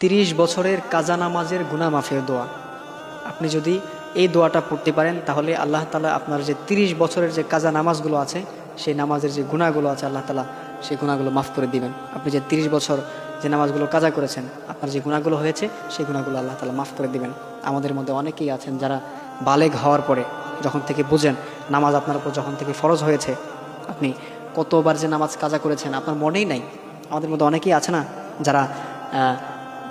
30 বছরের কাজা নামাজের গুনাহ মাফের দোয়া। আপনি যদি এই দোয়াটা পড়তে পারেন তাহলে আল্লাহ তাআলা আপনার যে 30 বছরের যে কাজা নামাজগুলো আছে সেই নামাজের যে গুনাহগুলো আছে আল্লাহ তাআলা সেই গুনাহগুলো মাফ করে দিবেন। আপনি যে 30 বছর যে নামাজগুলো কাজা করেছেন আপনার যে গুনাহগুলো হয়েছে সেই গুনাহগুলো আল্লাহ তাআলা মাফ করে দিবেন। আমাদের মধ্যে অনেকেই আছেন যারা বালেগ হওয়ার পরে যখন থেকে বুঝেন নামাজ আপনার উপর যখন থেকে ফরজ হয়েছে আপনি কতবার যে নামাজ কাজা করেছেন আপনার মনেই নাই। আমাদের মধ্যে অনেকেই আছে না যারা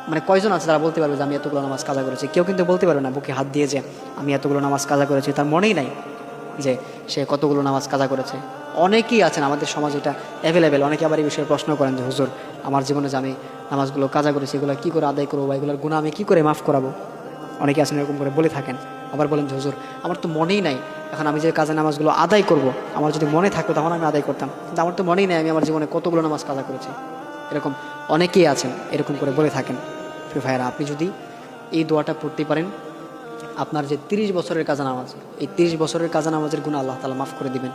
মানে কয়জন আছে যারা বলতে পারবে যে আমি এতগুলো নামাজ কাজা করেছি? কেউ কিন্তু বলতে পারবে না বুকে হাত দিয়ে যে আমি এতগুলো নামাজ কাজা করেছি, তার মনেই নাই যে সে কতগুলো নামাজ কাজা করেছে। অনেকেই আছেন আমাদের সমাজে এটা অ্যাভেলেবেল। অনেকে আবার এই বিষয়ে প্রশ্ন করেন যে হুজুর আমার জীবনে যে আমি নামাজগুলো কাজা করেছি এগুলো কী করে আদায় করবো বা এগুলোর গুনাহ আমি কী করে মাফ করাবো? অনেকে আছেন এরকম করে বলে থাকেন। আবার বলেন যে হুজুর আমার তো মনেই নাই, এখন আমি যে কাজা নামাজগুলো আদায় করব আমার যদি মনে থাকতো তখন আমি আদায় করতাম, কিন্তু আমার তো মনেই নাই আমি আমার জীবনে কতগুলো নামাজ কাজা করেছি। এরকম অনেকেই আছেন এরকম করে বলে থাকেন। প্রিয় ভাইয়েরা, আপনি যদি এই দোয়াটা পড়তে পারেন আপনার যে 30 বছরের কাজা নামাজ, এই 30 বছরের কাজা নামাজের গুনাহ আল্লাহ তাআলা মাফ করে দিবেন।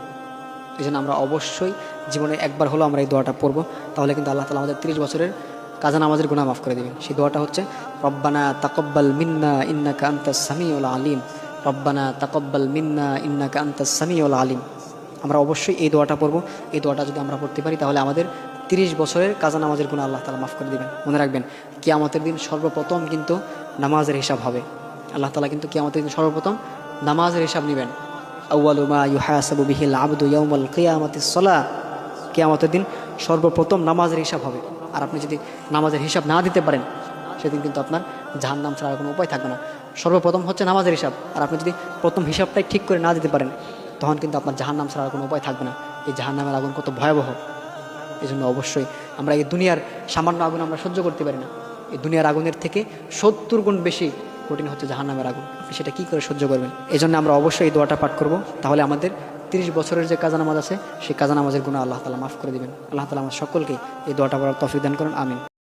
এই জন্য আমরা অবশ্যই জীবনে একবার হলো আমরা এই দোয়াটা পড়বো, তাহলে কিন্তু আল্লাহ তাআলা আমাদের 30 বছরের কাজা নামাজের গুনাহ মাফ করে দিবেন। সেই দোয়াটা হচ্ছে রব্বানা তাকাব্বাল মিন্না ইন্নাকা আনতাস সামিউল আলিম, রব্বানা তাকাব্বাল মিন্না ইন্নাকা আনতাস সামিউল আলিম। আমরা অবশ্যই এই দোয়াটা পড়বো। এই দোয়াটা যদি আমরা পড়তে পারি তাহলে আমাদের 30 বছরের কাজা নামাজের গুনাহ আল্লাহ তাআলা মাফ করে দিবেন। মনে রাখবেন কিয়ামতের দিন সর্বপ্রথম কিন্তু নামাজের হিসাব হবে। আল্লাহ তাআলা কিন্তু কিয়ামতের দিন সর্বপ্রথম নামাজের হিসাব নেবেন। আউয়ালু মা ইউহাসাবু বিহিল আবদু ইয়াউমাল কিয়ামাতিস সালাহ। কিয়ামতের দিন সর্বপ্রথম নামাজের হিসাব হবে। আর আপনি যদি নামাজের হিসাব না দিতে পারেন সেদিন কিন্তু আপনার জাহান্নাম ছাড়ার কোনো উপায় থাকবে না। সর্বপ্রথম হচ্ছে নামাজের হিসাব, আর আপনি যদি প্রথম হিসাবটাই ঠিক করে না দিতে পারেন তখন কিন্তু আপনার জাহান্নাম ছাড়ার কোনো উপায় থাকবে না। এই জাহান্নামের আগুন কত ভয়াবহ! এই জন্য অবশ্যই আমরা এই দুনিয়ার সামান্য আগুন আমরা সহ্য করতে পারি না। এই দুনিয়ার আগুনের থেকে 70 গুণ বেশি কঠিন হচ্ছে জাহান্নামের আগুন। আপনি সেটা কী করে সহ্য করবেন? এই জন্য আমরা অবশ্যই এই দোয়াটা পাঠ করব, তাহলে আমাদের 30 বছরের যে কাজা নামাজ আছে সেই কাজা নামাজের গুনাহ আল্লাহ তাআলা মাফ করে দিবেন। আল্লাহ তাআলা আমাদের সকলকে এই দোয়াটা পড়ার তৌফিক দান করুন। আমিন।